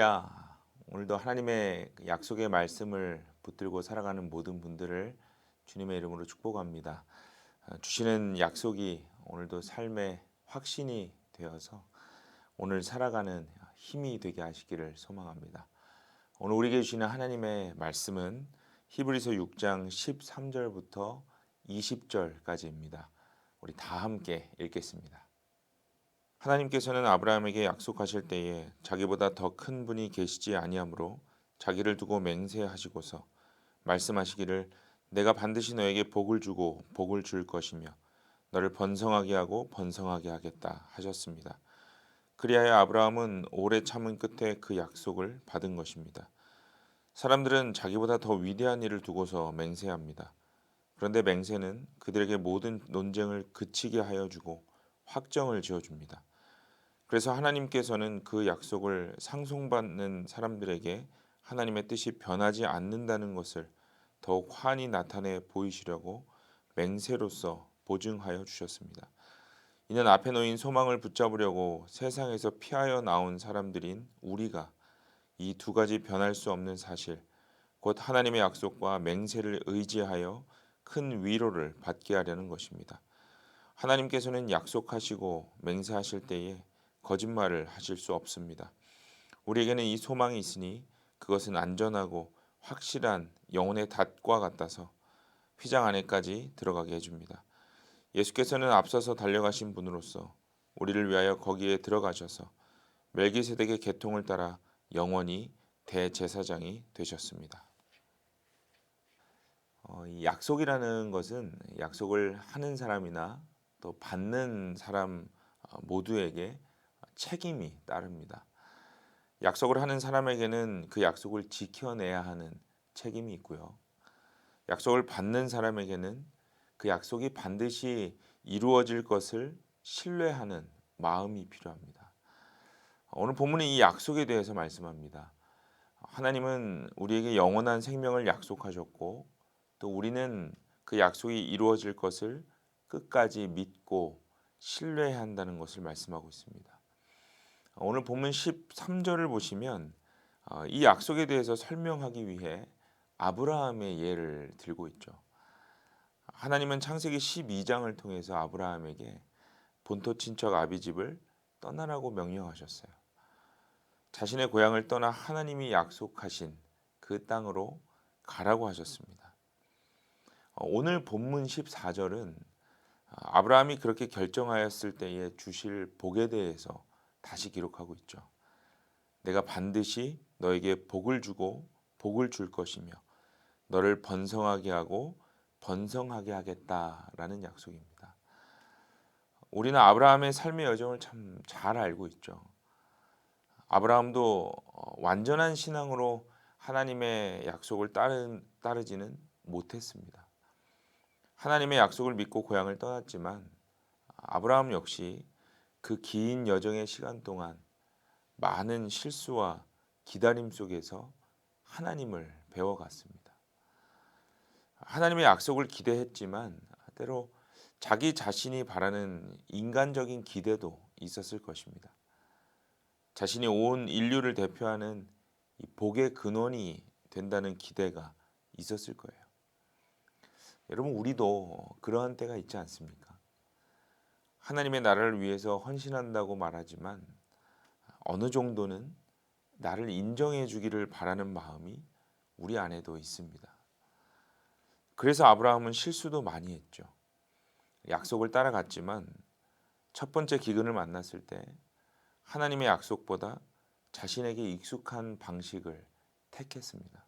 할렐루야. 오늘도 하나님의 약속의 말씀을 붙들고 살아가는 모든 분들을 주님의 이름으로 축복합니다. 주시는 약속이 오늘도 삶의 확신이 되어서 오늘 살아가는 힘이 되게 하시기를 소망합니다. 오늘 우리에게 주시는 하나님의 말씀은 히브리서 6장 13절부터 20절까지입니다. 우리 다 함께 읽겠습니다. 하나님께서는 아브라함에게 약속하실 때에 자기보다 더 큰 분이 계시지 아니하므로 자기를 두고 맹세하시고서 말씀하시기를 내가 반드시 너에게 복을 주고 복을 줄 것이며 너를 번성하게 하고 번성하게 하겠다 하셨습니다. 그리하여 아브라함은 오래 참은 끝에 그 약속을 받은 것입니다. 사람들은 자기보다 더 위대한 일을 두고서 맹세합니다. 그런데 맹세는 그들에게 모든 논쟁을 그치게 하여 주고 확정을 지어 줍니다. 그래서 하나님께서는 그 약속을 상속받는 사람들에게 하나님의 뜻이 변하지 않는다는 것을 더욱 환히 나타내 보이시려고 맹세로서 보증하여 주셨습니다. 이는 앞에 놓인 소망을 붙잡으려고 세상에서 피하여 나온 사람들인 우리가 이 두 가지 변할 수 없는 사실, 곧 하나님의 약속과 맹세를 의지하여 큰 위로를 받게 하려는 것입니다. 하나님께서는 약속하시고 맹세하실 때에 거짓말을 하실 수 없습니다. 우리에게는 이 소망이 있으니 그것은 안전하고 확실한 영혼의 닷과 같아서 휘장 안에까지 들어가게 해줍니다. 예수께서는 앞서서 달려가신 분으로서 우리를 위하여 거기에 들어가셔서 멜기세덱의 계통을 따라 영원히 대제사장이 되셨습니다. 이 약속이라는 것은 약속을 하는 사람이나 또 받는 사람 모두에게 책임이 따릅니다. 약속을 하는 사람에게는 그 약속을 지켜내야 하는 책임이 있고요. 약속을 받는 사람에게는 그 약속이 반드시 이루어질 것을 신뢰하는 마음이 필요합니다. 오늘 본문은 이 약속에 대해서 말씀합니다. 하나님은 우리에게 영원한 생명을 약속하셨고 또 우리는 그 약속이 이루어질 것을 끝까지 믿고 신뢰해야 한다는 것을 말씀하고 있습니다. 오늘 본문 13절을 보시면 이 약속에 대해서 설명하기 위해 아브라함의 예를 들고 있죠. 하나님은 창세기 12장을 통해서 아브라함에게 본토 친척 아비집을 떠나라고 명령하셨어요. 자신의 고향을 떠나 하나님이 약속하신 그 땅으로 가라고 하셨습니다. 오늘 본문 14절은 아브라함이 그렇게 결정하였을 때에 주실 복에 대해서 다시 기록하고 있죠. 내가 반드시 너에게 복을 주고 복을 줄 것이며 너를 번성하게 하고 번성하게 하겠다라는 약속입니다. 우리는 아브라함의 삶의 여정을 참 잘 알고 있죠. 아브라함도 완전한 신앙으로 하나님의 약속을 따르지는 못했습니다. 하나님의 약속을 믿고 고향을 떠났지만 아브라함 역시 그 긴 여정의 시간 동안 많은 실수와 기다림 속에서 하나님을 배워갔습니다. 하나님의 약속을 기대했지만 때로 자기 자신이 바라는 인간적인 기대도 있었을 것입니다. 자신이 온 인류를 대표하는 이 복의 근원이 된다는 기대가 있었을 거예요. 여러분 우리도 그러한 때가 있지 않습니까? 하나님의 나라를 위해서 헌신한다고 말하지만 어느 정도는 나를 인정해 주기를 바라는 마음이 우리 안에도 있습니다. 그래서 아브라함은 실수도 많이 했죠. 약속을 따라갔지만 첫 번째 기근을 만났을 때 하나님의 약속보다 자신에게 익숙한 방식을 택했습니다.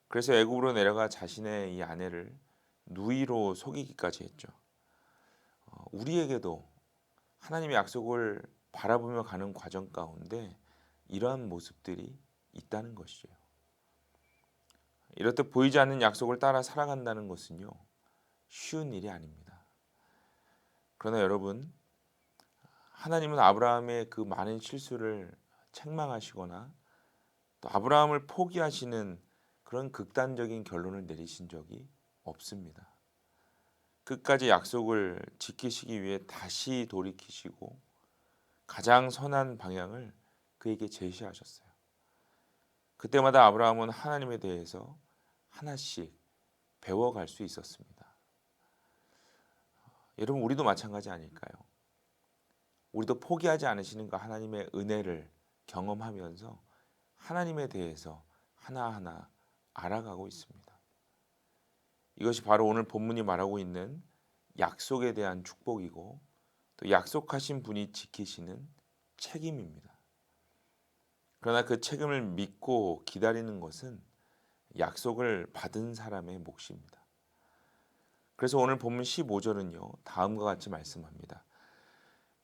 그래서 애굽으로 내려가 자신의 이 아내를 누이로 속이기까지 했죠. 우리에게도 하나님의 약속을 바라보며 가는 과정 가운데 이러한 모습들이 있다는 것이죠. 이렇듯 보이지 않는 약속을 따라 살아간다는 것은요, 쉬운 일이 아닙니다. 그러나 여러분, 하나님은 아브라함의 그 많은 실수를 책망하시거나 또 아브라함을 포기하시는 그런 극단적인 결론을 내리신 적이 없습니다. 끝까지 약속을 지키시기 위해 다시 돌이키시고 가장 선한 방향을 그에게 제시하셨어요. 그때마다 아브라함은 하나님에 대해서 하나씩 배워갈 수 있었습니다. 여러분, 우리도 마찬가지 아닐까요? 우리도 포기하지 않으시는 그 하나님의 은혜를 경험하면서 하나님에 대해서 하나하나 알아가고 있습니다. 이것이 바로 오늘 본문이 말하고 있는 약속에 대한 축복이고 또 약속하신 분이 지키시는 책임입니다. 그러나 그 책임을 믿고 기다리는 것은 약속을 받은 사람의 몫입니다. 그래서 오늘 본문 15절은요, 다음과 같이 말씀합니다.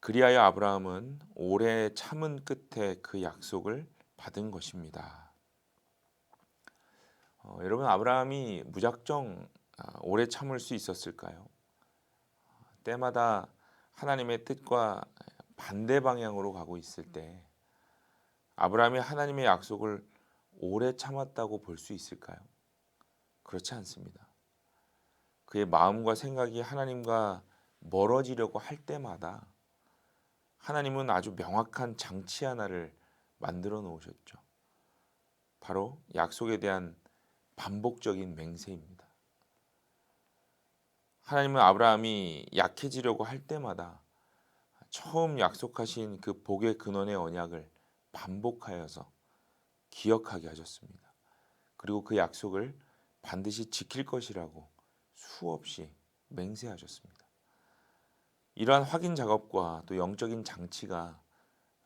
그리하여 아브라함은 오래 참은 끝에 그 약속을 받은 것입니다. 여러분, 아브라함이 무작정 오래 참을 수 있었을까요? 때마다 하나님의 뜻과 반대 방향으로 가고 있을 때 아브라함이 하나님의 약속을 오래 참았다고 볼 수 있을까요? 그렇지 않습니다. 그의 마음과 생각이 하나님과 멀어지려고 할 때마다 하나님은 아주 명확한 장치 하나를 만들어 놓으셨죠. 바로 약속에 대한 반복적인 맹세입니다. 하나님은 아브라함이 약해지려고 할 때마다 처음 약속하신 그 복의 근원의 언약을 반복하여서 기억하게 하셨습니다. 그리고 그 약속을 반드시 지킬 것이라고 수없이 맹세하셨습니다. 이러한 확인 작업과 또 영적인 장치가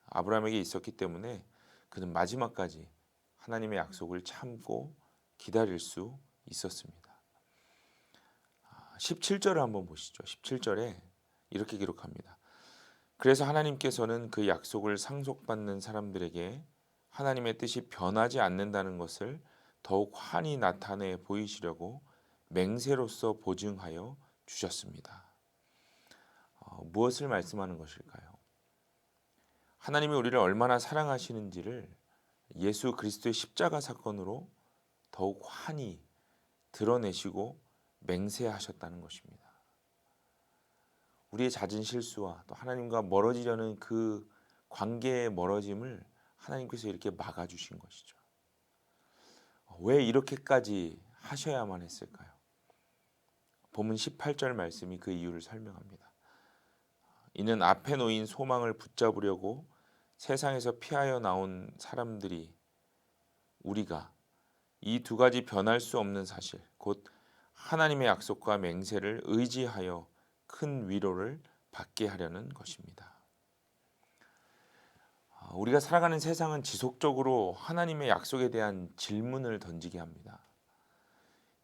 아브라함에게 있었기 때문에 그는 마지막까지 하나님의 약속을 참고 기다릴 수 있었습니다. 17절을 한번 보시죠. 17절에 이렇게 기록합니다. 그래서 하나님께서는 그 약속을 상속받는 사람들에게 하나님의 뜻이 변하지 않는다는 것을 더욱 환히 나타내 보이시려고 맹세로서 보증하여 주셨습니다. 무엇을 말씀하는 것일까요? 하나님이 우리를 얼마나 사랑하시는지를 예수 그리스도의 십자가 사건으로 더욱 환히 드러내시고 맹세하셨다는 것입니다. 우리의 잦은 실수와 또 하나님과 멀어지려는 그 관계의 멀어짐을 하나님께서 이렇게 막아주신 것이죠. 왜 이렇게까지 하셔야만 했을까요? 본문 18절 말씀이 그 이유를 설명합니다. 이는 앞에 놓인 소망을 붙잡으려고 세상에서 피하여 나온 사람들이 우리가 이 두 가지 변할 수 없는 사실, 곧 하나님의 약속과 맹세를 의지하여 큰 위로를 받게 하려는 것입니다. 우리가 살아가는 세상은 지속적으로 하나님의 약속에 대한 질문을 던지게 합니다.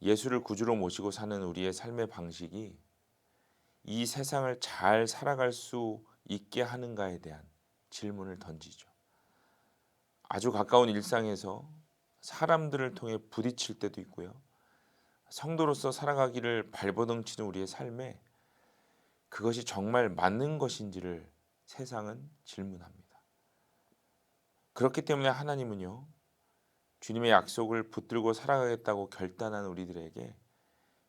예수를 구주로 모시고 사는 우리의 삶의 방식이 이 세상을 잘 살아갈 수 있게 하는가에 대한 질문을 던지죠. 아주 가까운 일상에서 사람들을 통해 부딪힐 때도 있고요. 성도로서 살아가기를 발버둥치는 우리의 삶에 그것이 정말 맞는 것인지를 세상은 질문합니다. 그렇기 때문에 하나님은요, 주님의 약속을 붙들고 살아가겠다고 결단한 우리들에게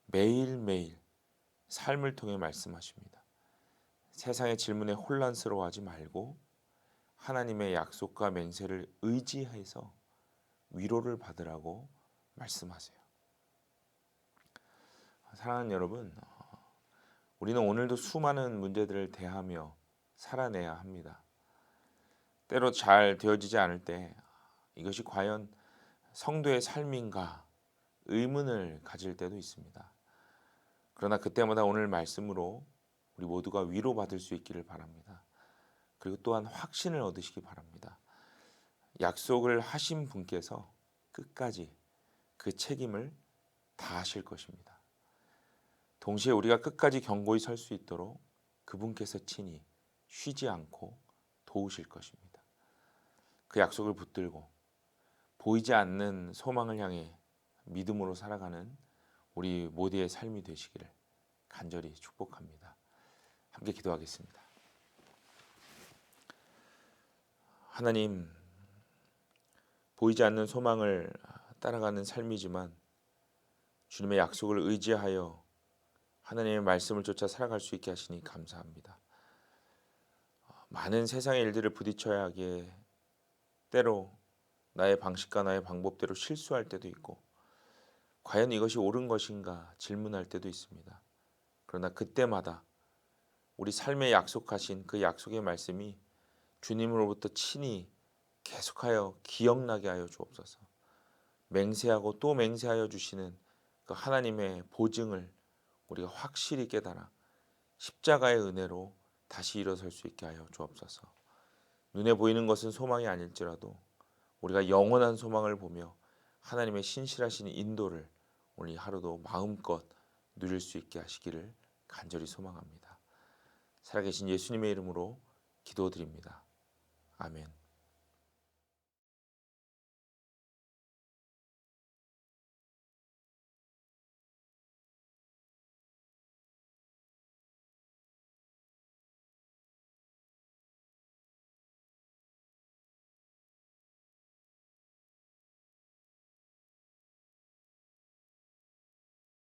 매일매일 삶을 통해 말씀하십니다. 세상의 질문에 혼란스러워하지 말고 하나님의 약속과 맹세를 의지해서 위로를 받으라고 말씀하세요. 사랑하는 여러분, 우리는 오늘도 수많은 문제들을 대하며 살아내야 합니다. 때로 잘 되어지지 않을 때 이것이 과연 성도의 삶인가 의문을 가질 때도 있습니다. 그러나 그때마다 오늘 말씀으로 우리 모두가 위로받을 수 있기를 바랍니다. 그리고 또한 확신을 얻으시기 바랍니다. 약속을 하신 분께서 끝까지 그 책임을 다하실 것입니다. 동시에 우리가 끝까지 견고히 설 수 있도록 그분께서 친히 쉬지 않고 도우실 것입니다. 그 약속을 붙들고 보이지 않는 소망을 향해 믿음으로 살아가는 우리 모두의 삶이 되시기를 간절히 축복합니다. 함께 기도하겠습니다. 하나님, 보이지 않는 소망을 따라가는 삶이지만 주님의 약속을 의지하여 하나님의 말씀을 쫓아 살아갈 수 있게 하시니 감사합니다. 많은 세상의 일들을 부딪혀야 하기에 때로 나의 방식과 나의 방법대로 실수할 때도 있고 과연 이것이 옳은 것인가 질문할 때도 있습니다. 그러나 그때마다 우리 삶에 약속하신 그 약속의 말씀이 주님으로부터 친히 계속하여 기억나게 하여 주옵소서. 맹세하고 또 맹세하여 주시는 그 하나님의 보증을 우리가 확실히 깨달아 십자가의 은혜로 다시 일어설 수 있게 하여 주옵소서. 눈에 보이는 것은 소망이 아닐지라도 우리가 영원한 소망을 보며 하나님의 신실하신 인도를 오늘 하루도 마음껏 누릴 수 있게 하시기를 간절히 소망합니다. 살아계신 예수님의 이름으로 기도드립니다. 아멘.